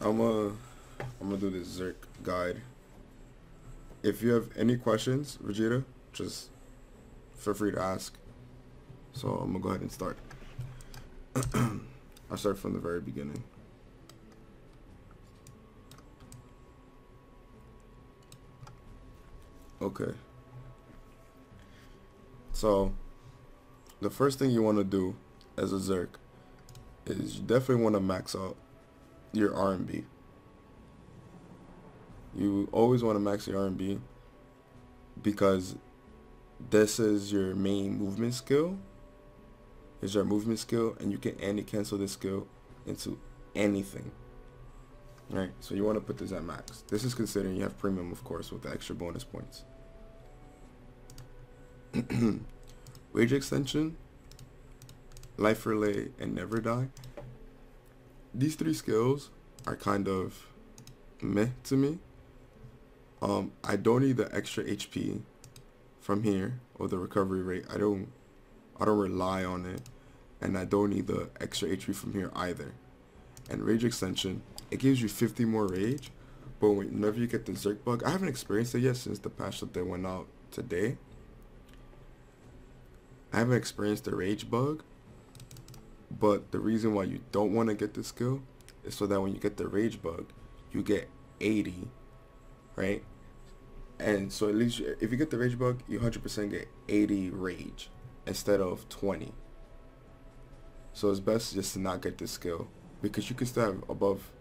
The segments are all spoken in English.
I'm gonna do this Zerk guide. If you have any questions, Vegeta, just feel free to ask. So I'm gonna go ahead and start. I'll start from the very beginning. Okay. So the first thing you want to do as a Zerk is you definitely want to max out your R&B. You always want to max your R&B because this is your main movement skill. Is your movement skill, and you can anti-cancel this skill into anything. Right, so you want to put this at max. This is considering you have premium, of course, with the extra bonus points. Rage extension, life relay, and never die. These three skills are kind of meh to me. I don't need the extra HP from here or the recovery rate. I don't rely on it, and I don't need the extra HP from here either. And rage extension, it gives you 50 more rage, but whenever you get the Zerk bug, I haven't experienced it yet since the patch that they went out today. I haven't experienced the rage bug, but the reason why you don't want to get this skill is so that when you get the rage bug, you get 80, right? And so at least if you get the rage bug, you 100% get 80 rage instead of 20. So it's best just to not get this skill, because you can still have above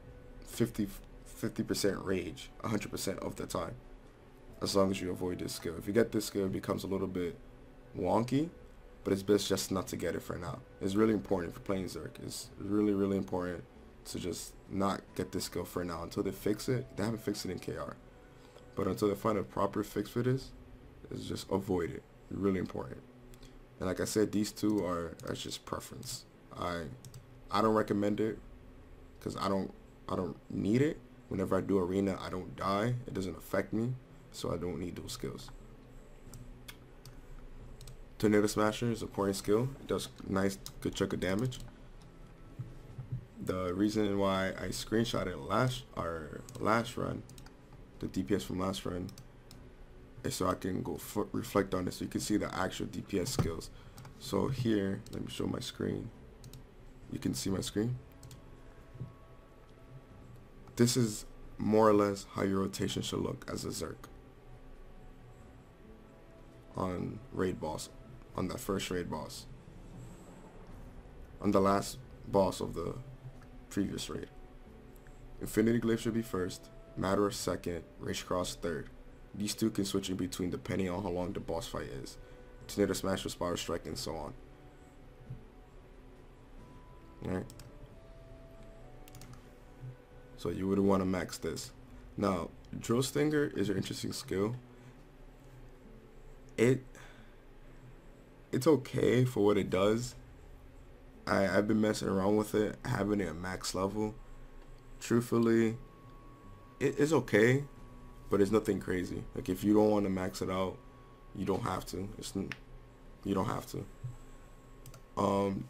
50% rage 100% of the time, as long as you avoid this skill. If you get this skill, it becomes a little bit wonky, but it's best just not to get it for now. It's really important for playing Zerk. It's really important to just not get this skill for now until they fix it. They haven't fixed it in KR, but until they find a proper fix for this, is just avoid it. It's really important. And like I said, these two are just preference. I don't recommend it because I don't need it. Whenever I do arena, I don't die. It doesn't affect me, so I don't need those skills. Tornado Smasher is a important skill. It does nice, good chunk of damage. The reason why I screenshotted last run, the DPS from last run, is so I can go reflect on it, so you can see the actual DPS skills. So here, let me show my screen. You can see my screen. This is more or less how your rotation should look as a Zerk on raid boss, on that first raid boss, on the last boss of the previous raid. Infinity Glaive should be first, Matter second, Rage Cross third. These two can switch in between depending on how long the boss fight is. Tornado Smash, Spiral Strike, and so on. Alright. So you would want to max this. Now, Drill Stinger is an interesting skill. It's okay for what it does. I've been messing around with it, having it at max level. Truthfully, it is okay, but it's nothing crazy. Like, if you don't want to max it out, you don't have to. You don't have to.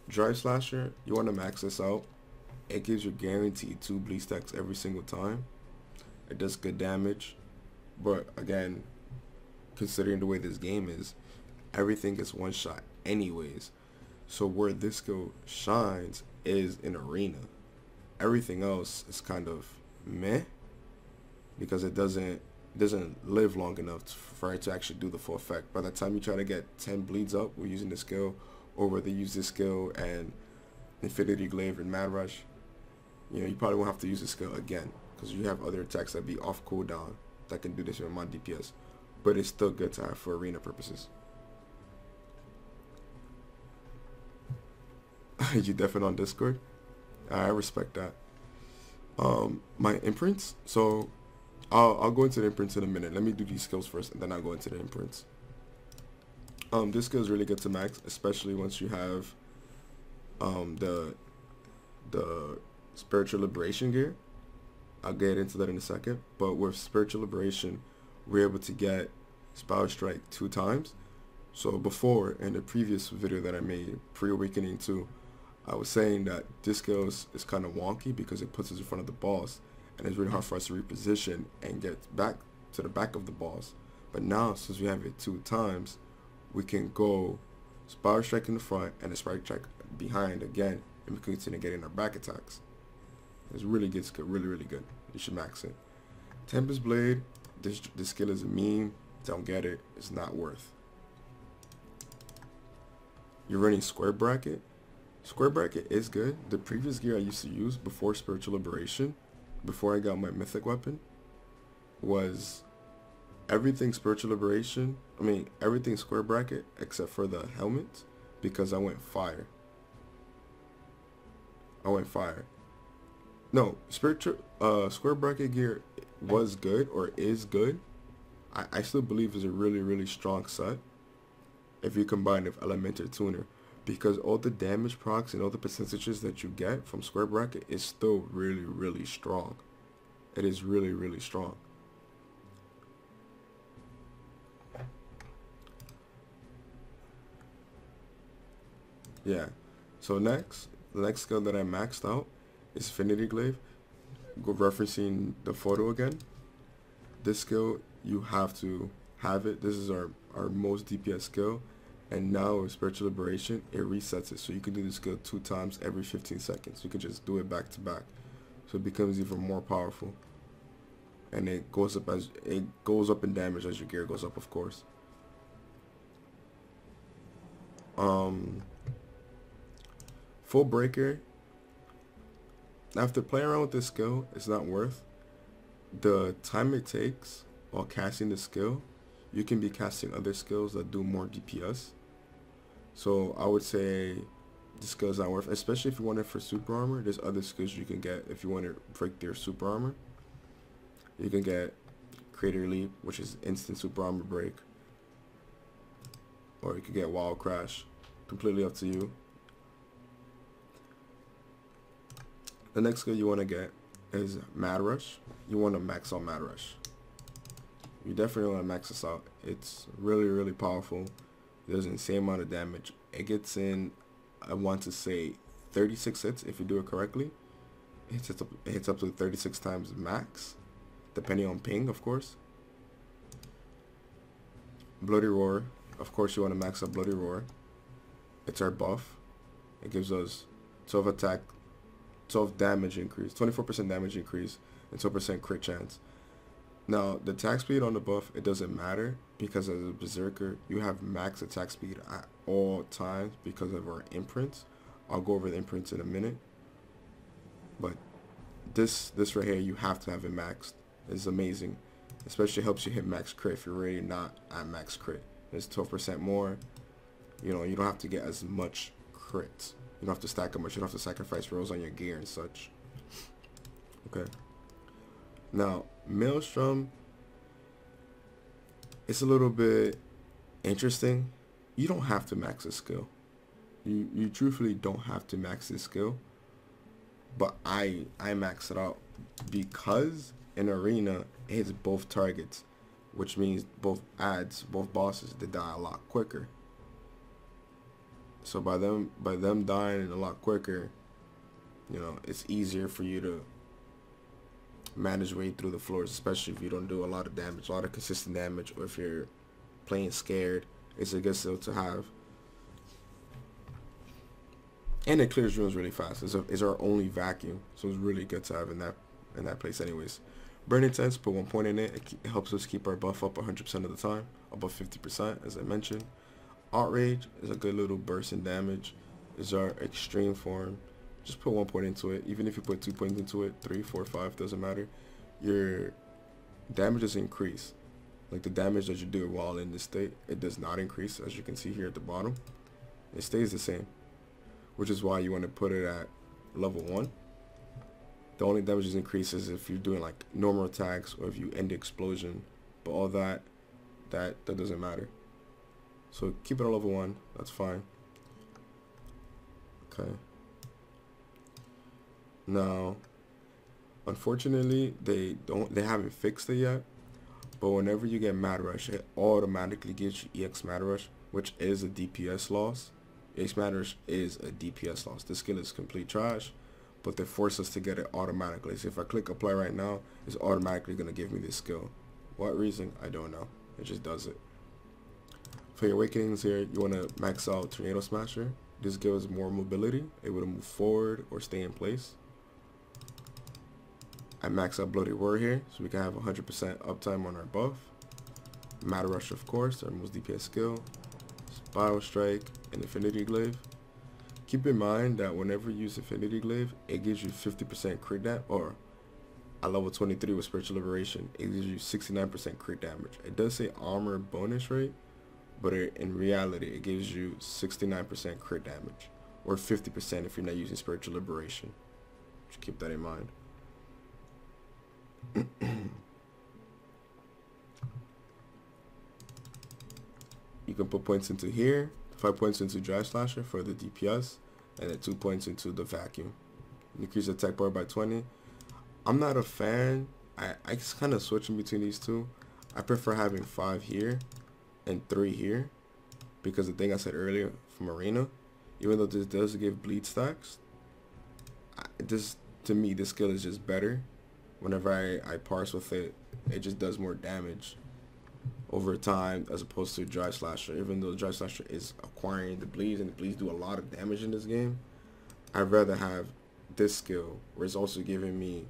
Drive Slasher, you want to max this out. It gives you guaranteed 2 bleed stacks every single time. It does good damage, but again, considering the way this game is, everything is one shot anyways. So where this skill shines is in arena. Everything else is kind of meh, because it doesn't live long enough for it to actually do the full effect. By the time you try to get 10 bleeds up with using the skill, or whether you use this skill and Infinity Glaive and Mad Rush, you probably won't have to use the skill again, because you have other attacks that be off cooldown that can do this with my DPS. But it's still good to have for arena purposes. You definitely on Discord? I respect that. My imprints. So I'll go into the imprints in a minute. Let me do these skills first, and then I'll go into the imprints. This skill is really good to max, especially once you have the Spiritual Liberation gear. I'll get into that in a second. But with Spiritual Liberation, we're able to get Spiral Strike 2 times. So before, in the previous video that I made, Pre-Awakening 2, I was saying that this skill is kind of wonky because it puts us in front of the boss, and it's really hard for us to reposition and get back to the back of the boss. But now, since we have it 2 times, we can go Spiral Strike in the front and a Spiral Strike behind again, and we can continue getting our back attacks. It's really good skill, really good. You should max it. Tempest Blade, this skill is a meme. Don't get it. It's not worth. You're running Square Bracket. Square Bracket is good. The previous gear I used to use before Spiritual Liberation, before I got my Mythic weapon, was everything Spiritual Liberation. Everything Square Bracket except for the helmet, because I went fire. No, Square Bracket gear was good, or is good. I still believe is a really strong set if you combine it with Elemental Tuner, because all the damage procs and all the percentages that you get from Square Bracket is still really strong. It is really strong. Yeah. So the next skill that I maxed out is Affinity Glaive. Referencing the photo again. This skill, you have to have it. This is our most DPS skill. And now with Spiritual Liberation, it resets it. So you can do this skill 2 times every 15 seconds. You can just do it back to back. So it becomes even more powerful. And it goes up in damage as your gear goes up, of course. Full Breaker. After playing around with this skill, it's not worth the time it takes while casting the skill. You can be casting other skills that do more DPS. So I would say the skill is not worth, especially if you want it for super armor. There's other skills you can get if you want to break their super armor. You can get Crater Leap, which is instant super armor break. Or you could get Wild Crash. Completely up to you. The next skill you want to get is Mad Rush. You want to max out Mad Rush. You definitely want to max this out. It's really powerful. It does an insane amount of damage. It gets in, I want to say, 36 hits if you do it correctly. It hits up to 36 times max, depending on ping, of course. Bloody Roar. Of course, you want to max out Bloody Roar. It's our buff. It gives us 12 attack, 12 damage increase, 24% damage increase, and 12% crit chance. Now, the attack speed on the buff, it doesn't matter, because as a Berserker, you have max attack speed at all times because of our imprints. I'll go over the imprints in a minute. But this right here, you have to have it maxed. It's amazing. Especially helps you hit max crit if you're already not at max crit. It's 12% more. You know, you don't have to get as much crits. You don't have to stack up much. You don't have to sacrifice rolls on your gear and such. Okay. Now, Maelstrom, it's a little bit interesting. You don't have to max this skill. You truthfully don't have to max this skill. But I max it out because in Arena, it hits both targets, which means both bosses, they die a lot quicker. So by them dying a lot quicker, you know, it's easier for you to manage your way through the floors, especially if you don't do a lot of damage, a lot of consistent damage, or if you're playing scared. It's a good skill to have. And it clears rooms really fast. It's our only vacuum, so it's really good to have in that place anyways. Burning Intense, put 1 point in it. It helps us keep our buff up 100% of the time, above 50% as I mentioned. Outrage is a good little burst in damage. Is our extreme form. Just put 1 point into it. Even if you put 2 points into it, 3, 4, 5, doesn't matter. Your damage does increase. Like the damage that you do while in this state, it does not increase, as you can see here at the bottom. It stays the same, which is why you want to put it at level 1. The only damage is increases if you're doing like normal attacks or if you end the explosion, but all that doesn't matter. So keep it at level 1. That's fine. Okay. Now, unfortunately, they haven't fixed it yet. But whenever you get Mad Rush, it automatically gives you EX Mad Rush, which is a DPS loss. EX Mad Rush is a DPS loss. This skill is complete trash, but they force us to get it automatically. So if I click apply right now, it's automatically going to give me this skill. What reason? I don't know. It just does it. For your awakenings here, you want to max out Tornado Smasher. This gives more mobility, able to move forward or stay in place. I max out Bloody Roar here, so we can have 100% uptime on our buff. Matter Rush, of course, our most DPS skill. Spiral Strike and Infinity Glaive. Keep in mind that whenever you use Infinity Glaive, it gives you 50% crit damage, or at level 23 with Spiritual Liberation, it gives you 69% crit damage. It does say armor bonus rate, but in reality, it gives you 69% crit damage, or 50% if you're not using Spiritual Liberation. Just keep that in mind. You can put points into here, 5 points into Drive Slasher for the DPS, and then 2 points into the Vacuum. Increase attack power by 20. I'm not a fan. I just kind of switching between these two. I prefer having 5 here and 3 here, because the thing I said earlier from Arena, even though this does give bleed stacks, to me this skill is just better. Whenever I parse with it, it just does more damage over time as opposed to Drive Slasher. Even though Drive Slasher is acquiring the bleeds, and the bleeds do a lot of damage in this game, I'd rather have this skill where it's also giving me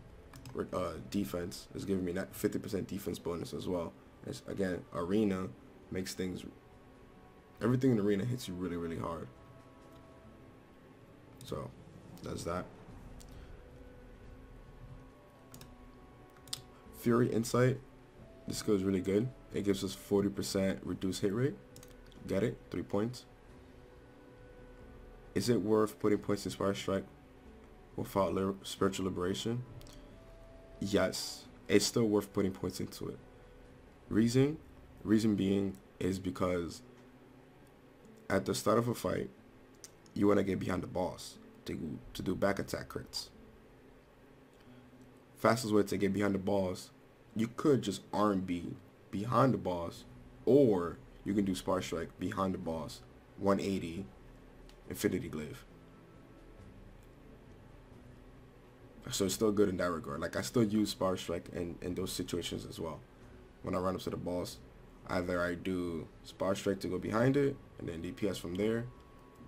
defense. It's giving me that 50% defense bonus as well. It's, again, Arena makes things, everything in Arena hits you really, really hard. So that's that. Fury Insight. This skill is really good. It gives us 40% reduced hit rate. Get it? 3 points. Is it worth putting points in Spiral Strike without Spiritual Liberation? Yes. It's still worth putting points into it. Reason being is because at the start of a fight, you want to get behind the boss to do back attack crits. Fastest way to get behind the boss, you could just R&B behind the boss, or you can do Spiral Strike behind the boss, 180, Infinity Glaive. So it's still good in that regard. Like, I still use Spiral Strike in those situations as well. When I run up to the boss, either I do Spiral Strike to go behind it, and then DPS from there.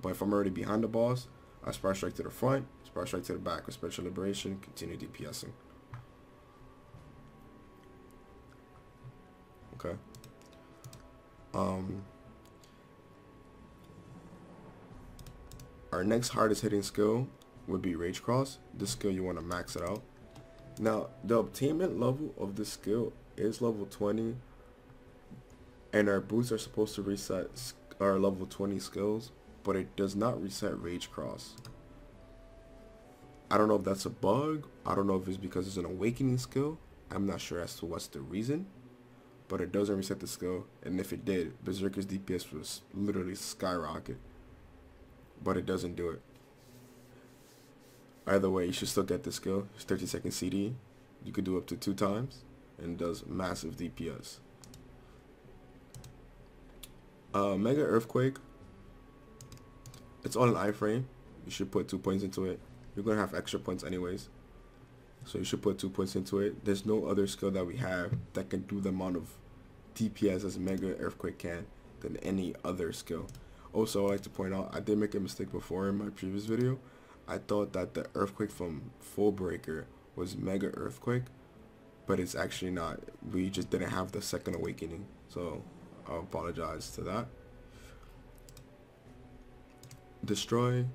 But if I'm already behind the boss, I Spiral Strike to the front, Spiral Strike to the back with Spiritual Liberation, continue DPSing. Okay. Our next hardest hitting skill would be Rage Cross. This skill, you want to max it out. Now, the obtainment level of this skill is level 20, and our boots are supposed to reset our level 20 skills, but it does not reset Rage Cross. I don't know if that's a bug. I don't know if it's because it's an awakening skill. I'm not sure as to what's the reason, but it doesn't reset the skill, and if it did, Berserker's DPS was literally skyrocket, but it doesn't do it. Either way, you should still get this skill. It's 30-second CD. You could do up to 2 times, and it does massive DPS. Mega Earthquake. It's all an iframe. You should put 2 points into it. You're going to have extra points anyways, so you should put 2 points into it. There's no other skill that we have that can do the amount of DPS as Mega Earthquake can than any other skill. Also, I like to point out, I did make a mistake before in my previous video. I thought that the Earthquake from Full Breaker was Mega Earthquake, but it's actually not. We just didn't have the second awakening, so I'll apologize to that. Destroy.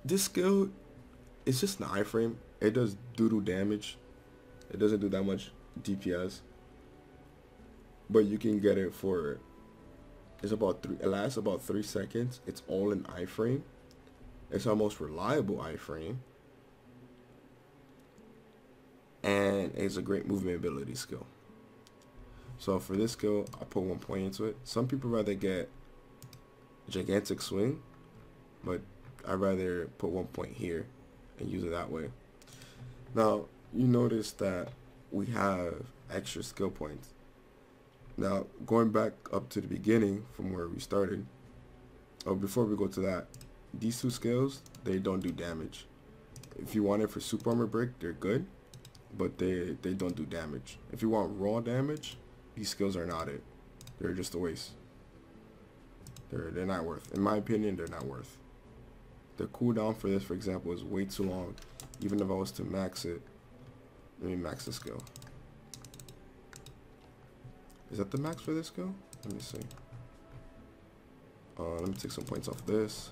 This skill, it's just an iframe. It does doodle damage. It doesn't do that much DPS, but you can get it for, it's about it lasts about 3 seconds. It's all an iframe. It's our most reliable iframe, and it's a great movement ability skill. So for this skill, I put 1 point into it. Some people rather get Gigantic Swing, but I'd rather put 1 point here and use it that way. Now, you notice that we have extra skill points. Now, going back up to the beginning from where we started, before we go to that, these 2 skills, they don't do damage. If you want it for super armor break, they're good, but they don't do damage. If you want raw damage, these skills are not it. They're just a waste. They're not worth. In my opinion, they're not worth. The cooldown for this, for example, is way too long. Even if I was to max it, let me max the skill. Is that the max for this skill? Let me see. Let me take some points off this.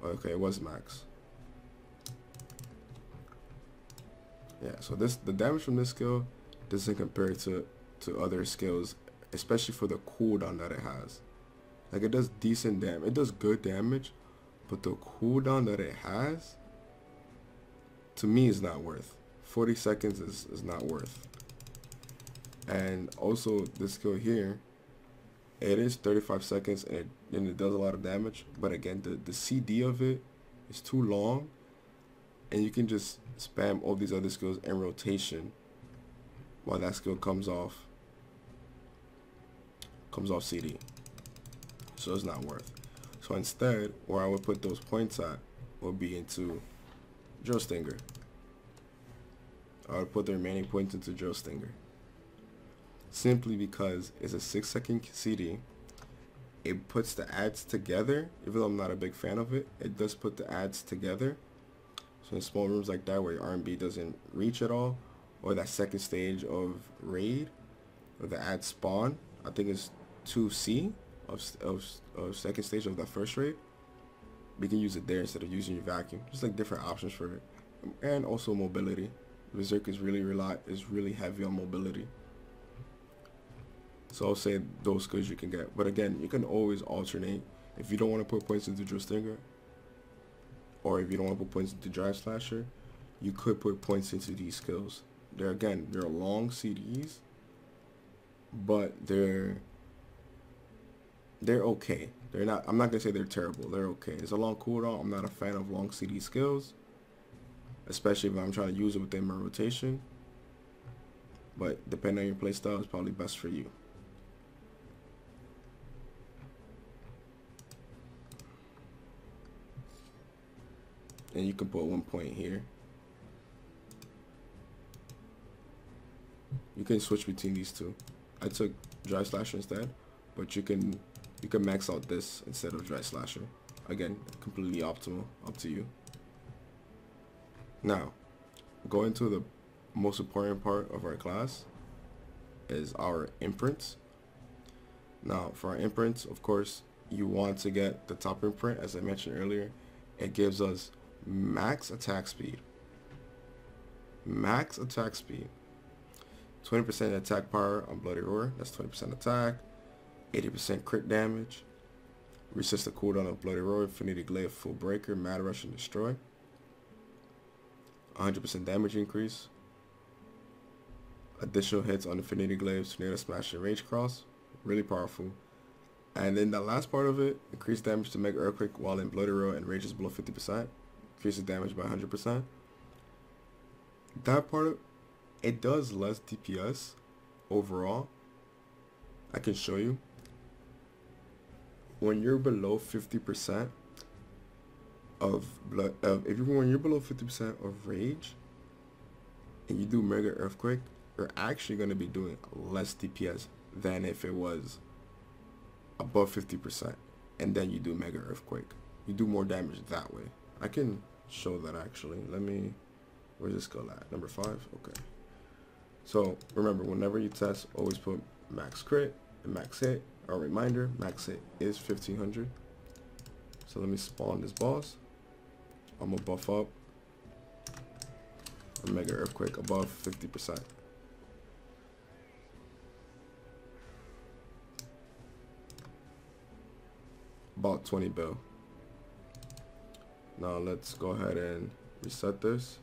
Okay, it was max. Yeah, so the damage from this skill doesn't compare to other skills, especially for the cooldown that it has. Like, it does decent damage. It does good damage, but the cooldown that it has, to me, is not worth. 40 seconds is not worth. And also, this skill here, it is 35 seconds and it does a lot of damage. But again, the CD of it is too long, and you can just spam all these other skills in rotation while that skill comes off CD. So it's not worth. So instead, where I would put those points at would be into Drill Stinger. I would put the remaining points into Drill Stinger. Simply because it's a 6-second CD. It puts the ads together. Even though I'm not a big fan of it, it does put the ads together. So in small rooms like that where your R&B doesn't reach at all, or that second stage of raid, or the ad spawn, I think it's 2C of second stage of that first raid, we can use it there instead of using your vacuum. Just like different options for it. And also mobility. Berserker is really heavy on mobility. So I'll say those skills you can get. But again, you can always alternate. If you don't want to put points into Drill Stinger, or if you don't want to put points into Drive Slasher, you could put points into these skills. They're long CDs, but they're okay. They're not. I'm not gonna say they're terrible. They're okay. It's a long cooldown. I'm not a fan of long CD skills, especially if I'm trying to use it within my rotation. But depending on your playstyle, it's probably best for you. And you can put 1 point here. You can switch between these two. I took Dry Slasher instead, but you can max out this instead of Dry Slasher. Again, completely optimal, up to you. Now, going to the most important part of our class is our imprints. Now, for our imprints, of course, you want to get the top imprint. As I mentioned earlier, it gives us max attack speed. Max attack speed. 20% attack power on Bloody Roar. That's 20% attack. 80% crit damage. Resist the cooldown of Bloody Roar, Infinity Glaive, Full Breaker, Mad Rush, and Destroy. 100% damage increase. Additional hits on Infinity Glaives, Tornado Smash, and Rage Cross. Really powerful. And then the last part of it, increased damage to Mega Earthquake while in Bloody Roar and Rage is below 50%. Increases damage by 100%. That part of it does less DPS overall. I can show you. When you're below 50% of blood, when you're below 50% of Rage, and you do Mega Earthquake, you're actually going to be doing less DPS than if it was above 50%, and then you do Mega Earthquake. You do more damage that way. I can show that actually. Where's this skill at? Number 5? Okay. So remember, whenever you test, always put max crit and max hit. A reminder, max hit is 1500. So let me spawn this boss. I'm gonna buff up a Mega Earthquake above 50%. About 20 bill. Now let's go ahead and reset this.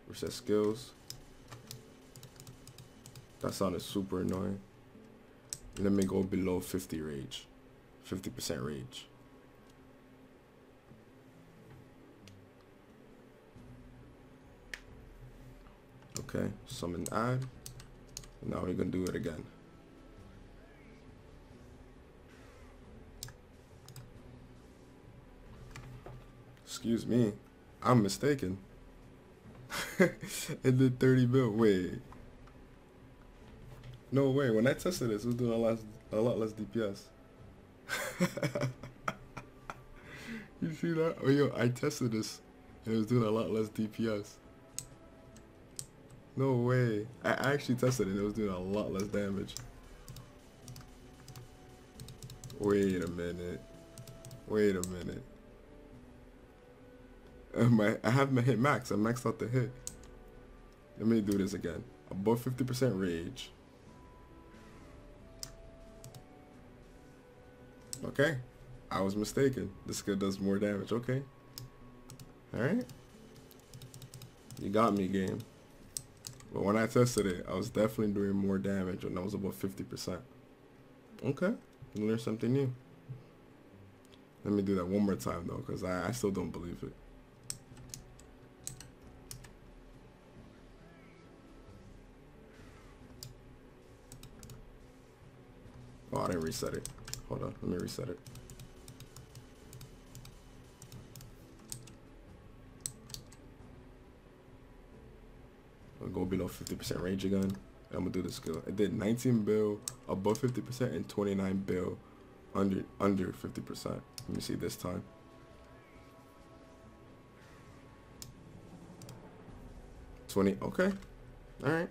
Reset skills. That sounded super annoying. Let me go below 50 rage. 50% rage. Okay, summon add. Now we're gonna do it again. excuse me, I'm mistaken. It did 30 mil. Wait. No way. When I tested this, it was doing a lot less DPS. You see that? Oh, yo, I tested this, and it was doing a lot less DPS. No way. I actually tested it, and it was doing a lot less damage. Wait a minute. Wait a minute. I have my hit max. I maxed out the hit. Let me do this again. Above 50% rage. Okay. I was mistaken. This skill does more damage. Okay. Alright. You got me, game. But when I tested it, I was definitely doing more damage when I was above 50%. Okay. You learned something new. Let me do that one more time, though, because I still don't believe it. Oh, I didn't reset it. Hold on, let me reset it. I'll go below 50% range again. I'm gonna do the skill. It did 19 bill above 50% and 29 bill under 50%. Let me see this time. Okay. Alright.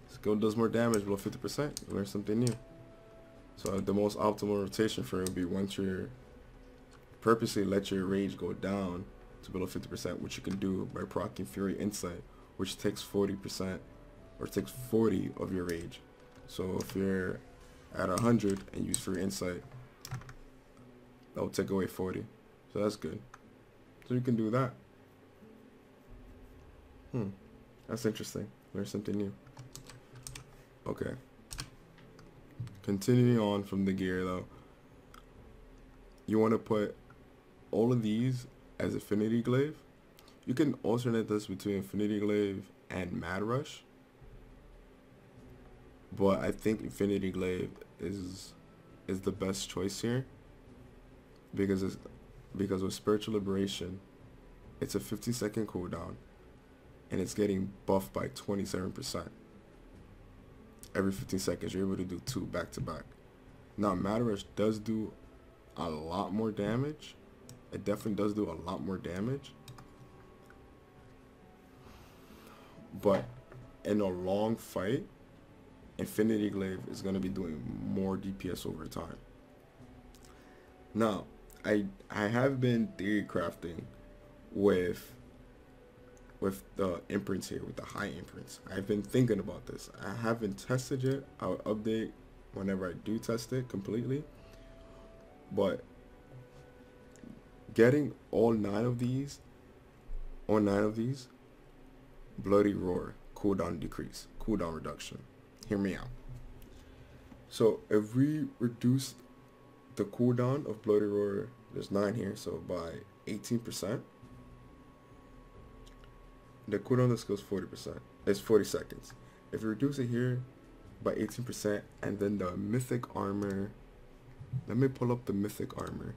Skill does more damage below 50%. You learn something new. So the most optimal rotation for it would be once you purposely let your rage go down to below 50%, which you can do by proccing Fury Insight, which takes 40% or takes 40 of your rage. So if you're at 100 and use Fury Insight, that will take away 40. So that's good. So you can do that. That's interesting. Learn something new. Okay. Continuing on from the gear though, you want to put all of these as Affinity Glaive. You can alternate this between Infinity Glaive and Mad Rush, but I think Infinity Glaive is the best choice here because with Spiritual Liberation, it's a 15-second cooldown and it's getting buffed by 27%. Every 15 seconds, you're able to do 2 back to back. Now, Mad Rush does do a lot more damage. It definitely does do a lot more damage. But in a long fight, Infinity Glaive is going to be doing more DPS over time. Now, I have been theory crafting with the imprints here, with the high imprints. I've been thinking about this. I haven't tested yet. I'll update whenever I do test it completely. But getting all 9 of these, Bloody Roar, cooldown decrease, cooldown reduction. Hear me out. So if we reduce the cooldown of Bloody Roar, there's 9 here, so by 18%, the cooldown of the skill is 40%. It's 40 seconds. If you reduce it here by 18%, and then the Mythic Armor, let me pull up the Mythic Armor.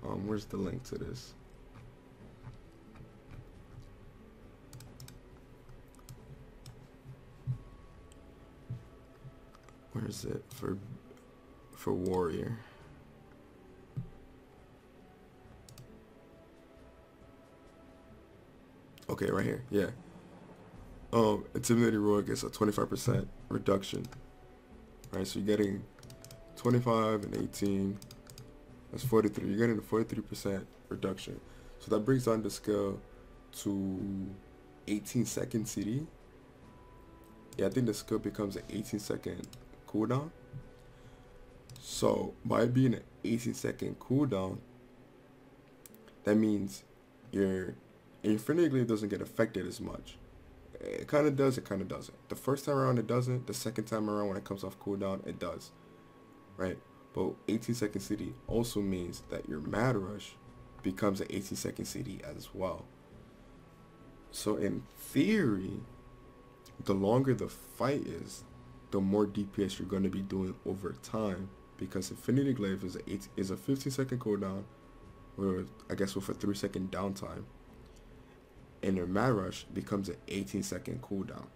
Where's the link to this? Where is it for Warrior? Okay, right here. Yeah. Intimidating Roar gets a 25% reduction. Right, so you're getting 25 and 18. That's 43. You're getting a 43% reduction. So that brings down the skill to 18-second CD. Yeah, I think the skill becomes an 18-second cooldown. So by being an 18-second cooldown, that means your Infinity Glaive doesn't get affected as much. It kind of does, it kind of doesn't. The first time around it doesn't. The second time around when it comes off cooldown, it does. Right? But 18-second CD also means that your Mad Rush becomes an 18-second CD as well. So in theory, the longer the fight is, the more DPS you're going to be doing over time, because Infinity Glaive is a 15-second cooldown with, I guess, with a 3-second downtime. And your Mad Rush becomes an 18-second cooldown.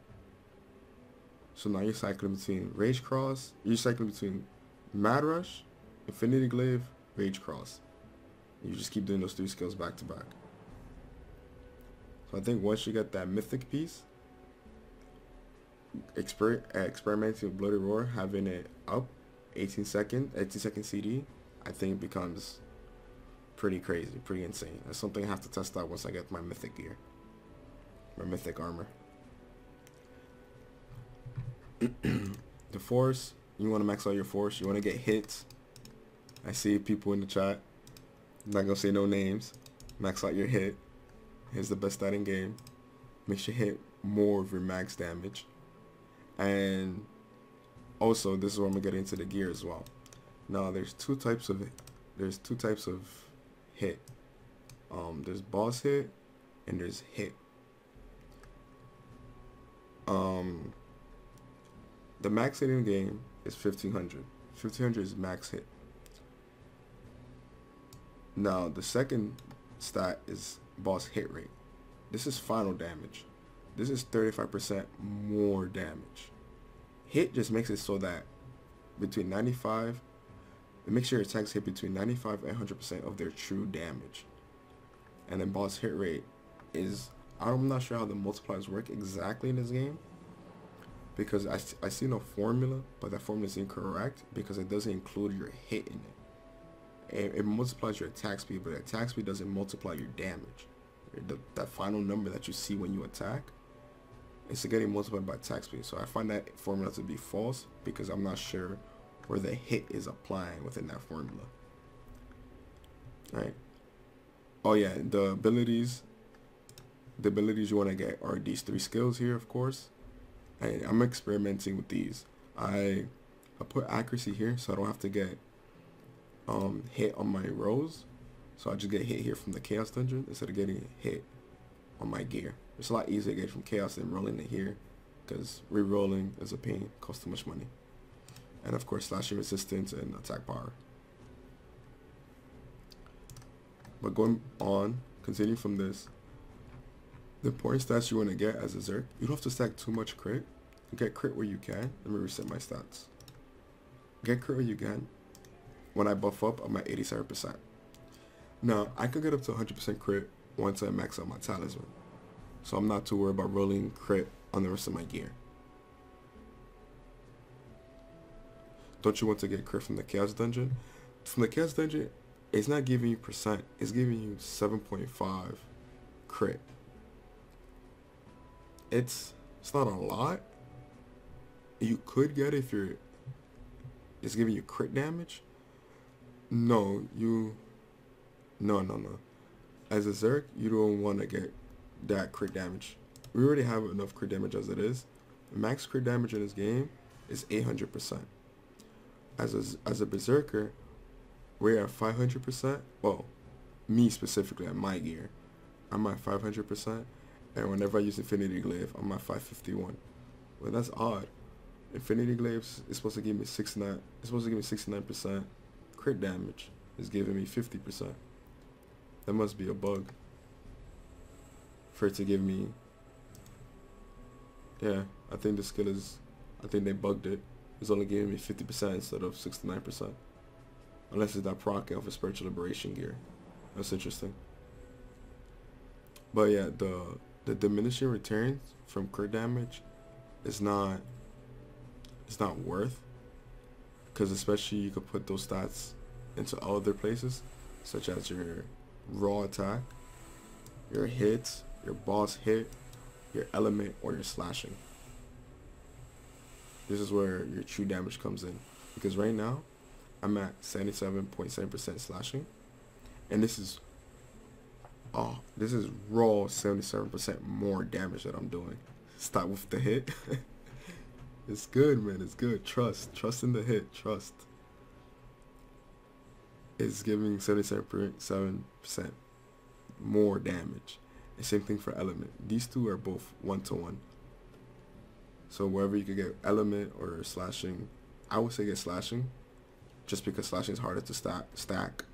So now you're cycling between Rage Cross, you're cycling between Mad Rush, Infinity Glaive, Rage Cross. You just keep doing those 3 skills back to back. So I think once you get that Mythic piece, experimenting with Bloody Roar, having it up 18 second CD, I think becomes pretty crazy, pretty insane. That's something I have to test out once I get my Mythic gear, my Mythic Armor. The Force, you want to max out your Force, you want to get hits. I see people in the chat, I'm not going to say no names. Max out your hit. Here's the best stat in game. Makes you hit more of your max damage. And also, this is where I'm going to get into the gear as well. Now, there's two types of hit. There's boss hit and there's hit. The max hit in the game is 1500. 1500 is max hit. Now, the second stat is boss hit rate. This is final damage. This is 35% more damage. Hit just makes it so that between 95, it makes your attacks hit between 95 and 100% of their true damage. And then boss hit rate is, I'm not sure how the multipliers work exactly in this game, because I see no formula, but that formula is incorrect because it doesn't include your hit in it. It multiplies your attack speed, but attack speed doesn't multiply your damage. That final number that you see when you attack, it's getting multiplied by attack speed. So I find that formula to be false because I'm not sure where the hit is applying within that formula. Alright. Oh yeah, the abilities you want to get are these 3 skills here, of course. And I'm experimenting with these. I put accuracy here so I don't have to get hit on my rolls. So I just get hit here from the Chaos Dungeon instead of getting hit on my gear. It's a lot easier to get from Chaos than rolling it here, because re-rolling is a pain, costs too much money. And of course, slashing resistance and attack power. But going on, continuing from this, the important stats you want to get as a Zerk, you don't have to stack too much crit. Get crit where you can. Let me reset my stats. Get crit where you can. When I buff up, I'm at 87%. Now, I could get up to 100% crit once I max out my talisman. So I'm not too worried about rolling crit on the rest of my gear. Don't you want to get crit from the Chaos Dungeon? From the Chaos Dungeon, it's not giving you percent. It's giving you 7.5 crit. It's not a lot. You could get it if it's giving you crit damage. No. As a Zerk, you don't want to get that crit damage. We already have enough crit damage as it is. Max crit damage in this game is 800%. As a Berserker, we're at 500%. Well, me specifically at my gear, I'm at 500%. And whenever I use Infinity Glaive, I'm at 551. Well, that's odd. Infinity Glaive is supposed to give me 69. It's supposed to give me 69% crit damage. It's giving me 50%. That must be a bug for it to give me. Yeah, I think the skill is. I think they bugged it. It's only giving me 50% instead of 69%. Unless it's that proc of a spiritual liberation gear. That's interesting. But yeah, the diminishing returns from crit damage is not. It's not worth. Because especially you could put those stats into other places, such as your raw attack, your hits, your boss hit, your element, or your slashing. This is where your true damage comes in. Because right now, I'm at 77.7% slashing. And this is raw 77% more damage that I'm doing. Stop with the hit. It's good, man. It's good. Trust in the hit. Trust. It's giving 77% more damage. And same thing for element. These two are both 1-to-1. So wherever you could get element or slashing, I would say get slashing, just because slashing is harder to stack.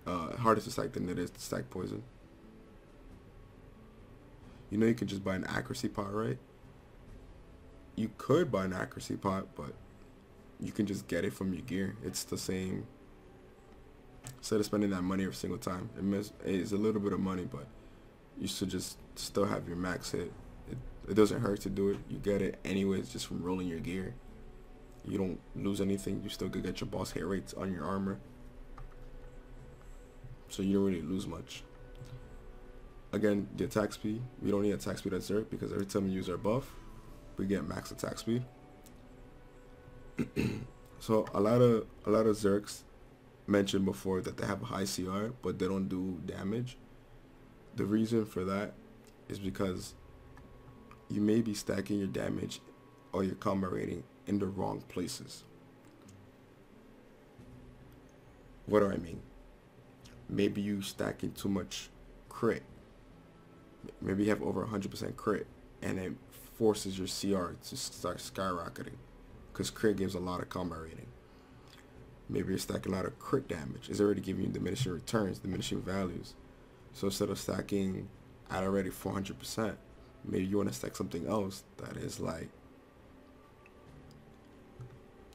harder to stack than it is to stack poison. You know you can just buy an accuracy pot, right? You could buy an accuracy pot, but you can just get it from your gear. It's the same. Instead of spending that money every single time, it's a little bit of money, but you should just still have your max hit. It doesn't hurt to do it. You get it anyways just from rolling your gear. You don't lose anything. You still could get your boss hit rates on your armor. So you don't really lose much. Again, the attack speed. We don't need attack speed at Zerk because every time we use our buff, we get max attack speed. So a lot of Zerks mentioned before that they have a high CR, but they don't do damage. The reason for that is because you may be stacking your damage or your combat rating in the wrong places. What do I mean? Maybe you stacking too much crit. Maybe you have over 100% crit, and it forces your CR to start skyrocketing because crit gives a lot of combat rating. Maybe you're stacking a lot of crit damage. It's already giving you diminishing returns, diminishing values. So instead of stacking at already 400%, maybe you want to stack something else that is like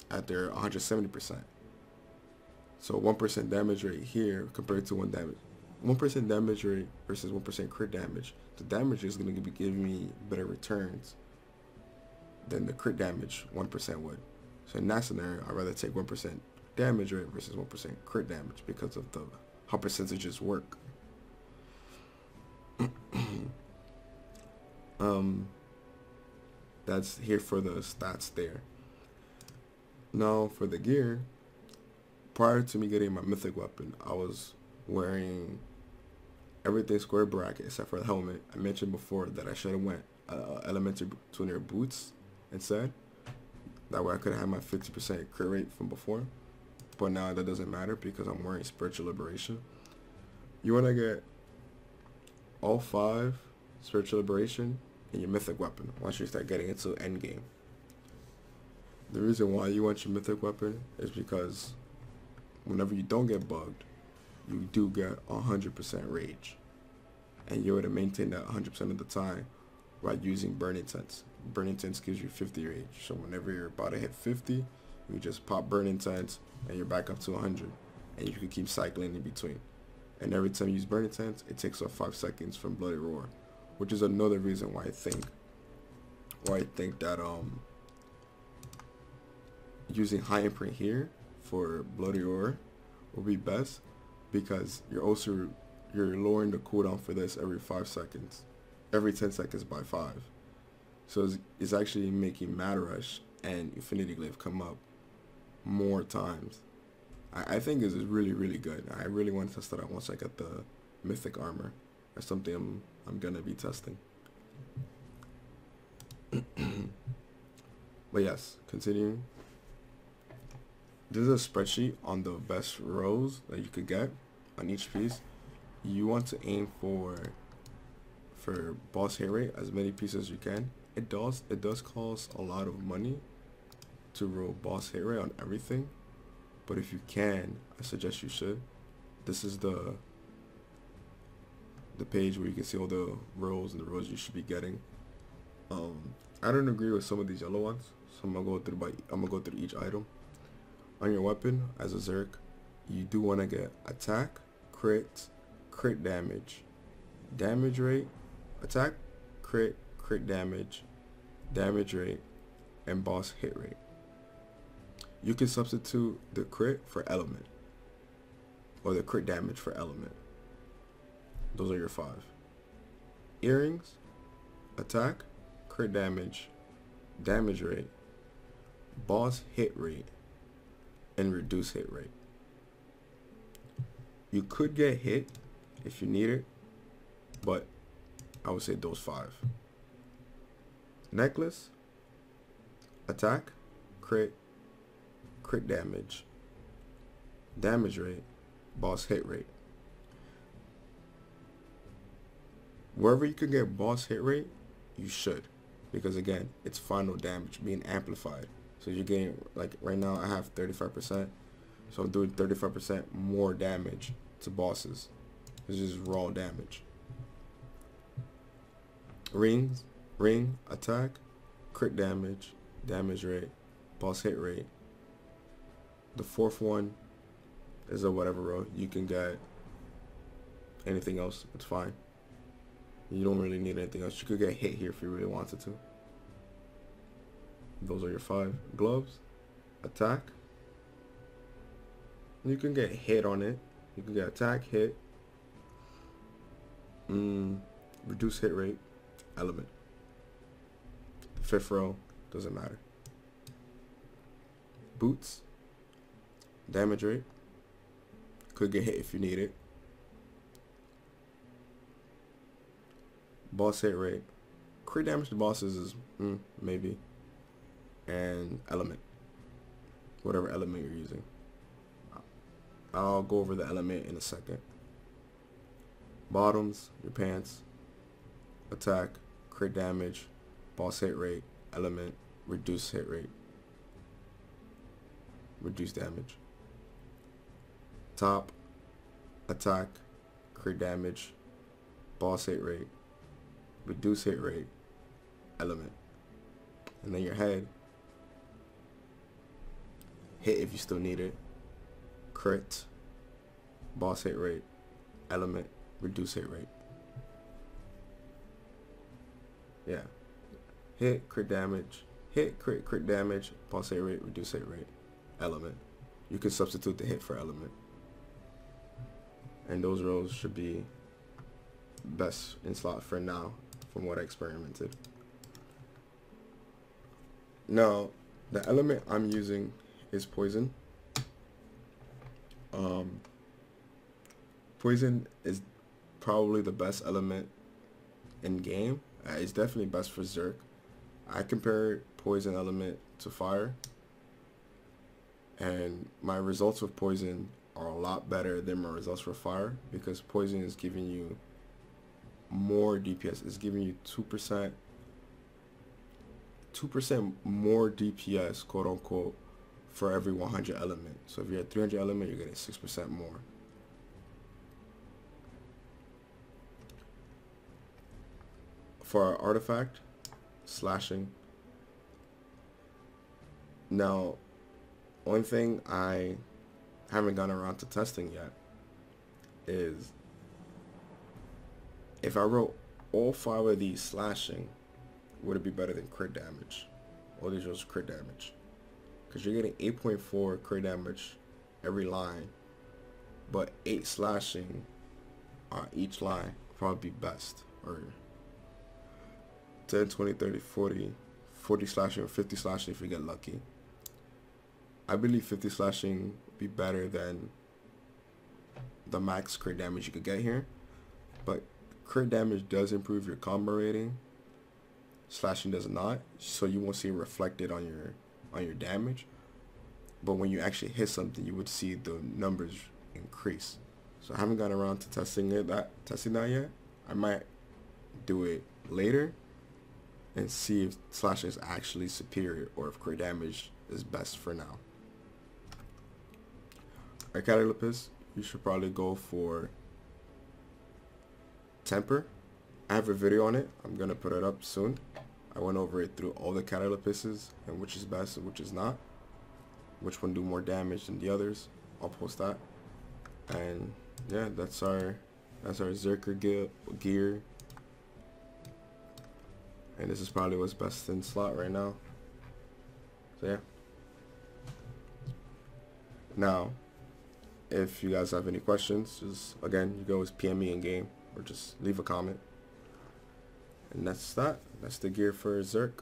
at their 170%. So 1% damage rate here compared to 1% damage rate versus 1% crit damage. The damage is going to be giving me better returns than the crit damage 1% would. So in that scenario, I'd rather take 1% damage rate versus 1% crit damage because of how percentages work. That's here for the stats there. Now for the gear, prior to me getting my mythic weapon, I was wearing everything square bracket except for the helmet. I mentioned before that I should have went elementary tuner boots instead. That way I could have had my 50% crit rate from before. But now that doesn't matter because I'm wearing spiritual liberation. You want to get all 5 spiritual liberation in your mythic weapon once you start getting into endgame. The reason why you want your mythic weapon is because whenever you don't get bugged, you do get 100% rage. And you're able to maintain that 100% of the time by using Burn Intense. Burn Intense gives you 50 rage. So whenever you're about to hit 50, you just pop Burn Intense and you're back up to 100. And you can keep cycling in between. And every time you use Burn Intense, it takes off 5 seconds from Bloody Roar. Which is another reason why I think that using high imprint here for Bloody Roar will be best, because you're lowering the cooldown for this every 5 seconds, every 10 seconds by 5. So it's actually making Mad Rush and Infinity Glaive come up more times. I think this is really, really good. I really want to test that out once I get the Mythic Armor. That's something I'm gonna be testing. But yes, continuing. This is a spreadsheet on the best rows that you could get on each piece. You want to aim for boss hit rate as many pieces as you can. It does cost a lot of money to roll boss hit rate on everything, but if you can, I suggest you should. This is the page where you can see all the rolls and the rolls you should be getting. I don't agree with some of these yellow ones, so I'm gonna go through each item. On your weapon as a Zerk, you do want to get attack, crit damage, damage rate, attack, crit damage, damage rate, and boss hit rate. You can substitute the crit for element, or the crit damage for element. Those are your 5. Earrings, attack, crit damage, damage rate, boss hit rate, and reduce hit rate. You could get hit if you need it, but I would say those 5. Necklace, attack, crit damage, damage rate, boss hit rate. Wherever you can get boss hit rate, you should, because again, it's final damage being amplified. So you're getting, like right now I have 35%, so I'm doing 35% more damage to bosses. It's just raw damage. Ring, attack, crit damage, damage rate, boss hit rate. The fourth one is a whatever row. You can get anything else. It's fine. You don't really need anything else. You could get hit here if you really wanted to. Those are your 5 gloves. Attack. You can get hit on it. You can get attack, hit. Reduce hit rate. Element. The 5th row doesn't matter. Boots. Damage rate. Could get hit if you need it. Boss hit rate. Crit damage to bosses is maybe. And element. Whatever element you're using. I'll go over the element in a second. Bottoms, your pants. Attack, crit damage, boss hit rate, element, reduce hit rate. Reduce damage. Top, attack, crit damage, boss hit rate, reduce hit rate, element. And then your head, hit if you still need it, crit, boss hit rate, element, reduce hit rate. Yeah. Hit, crit damage, hit, crit damage, boss hit rate, reduce hit rate, element. You can substitute the hit for element. And those rows should be best in slot for now, from what I experimented. Now, the element I'm using is poison. Poison is probably the best element in game. It's definitely best for Zerk. I compared poison element to fire, and my results with poison are a lot better than my results for fire, because poison is giving you more DPS. It's giving you 2% more DPS, quote unquote, for every 100 element. So if you're at 300 element, you're getting 6% more. For our artifact, slashing. Now, one thing I haven't gotten around to testing yet is if I wrote all 5 of these slashing, would it be better than crit damage? All these rows crit damage. Because you're getting 8.4 crit damage every line, but 8 slashing on each line would probably be best. Or 10, 20, 30, 40 slashing or 50 slashing if you get lucky. I believe 50 slashing would be better than the max crit damage you could get here. But crit damage does improve your combo rating. Slashing does not, so you won't see it reflected on your damage. But when you actually hit something, you would see the numbers increase. So I haven't gotten around to testing that yet. I might do it later and see if slashing is actually superior or if crit damage is best for now. Arcadilopus, you should probably go for temper. I have a video on it. I'm gonna put it up soon. I went over it through all the Catalopuses and which is best and which is not. Which one do more damage than the others. I'll post that. And yeah, that's our Zerker gear. And this is probably what's best in slot right now. So yeah. Now, if you guys have any questions, just again, you can always PM me in game or just leave a comment. And that's that. That's the gear for Zerk.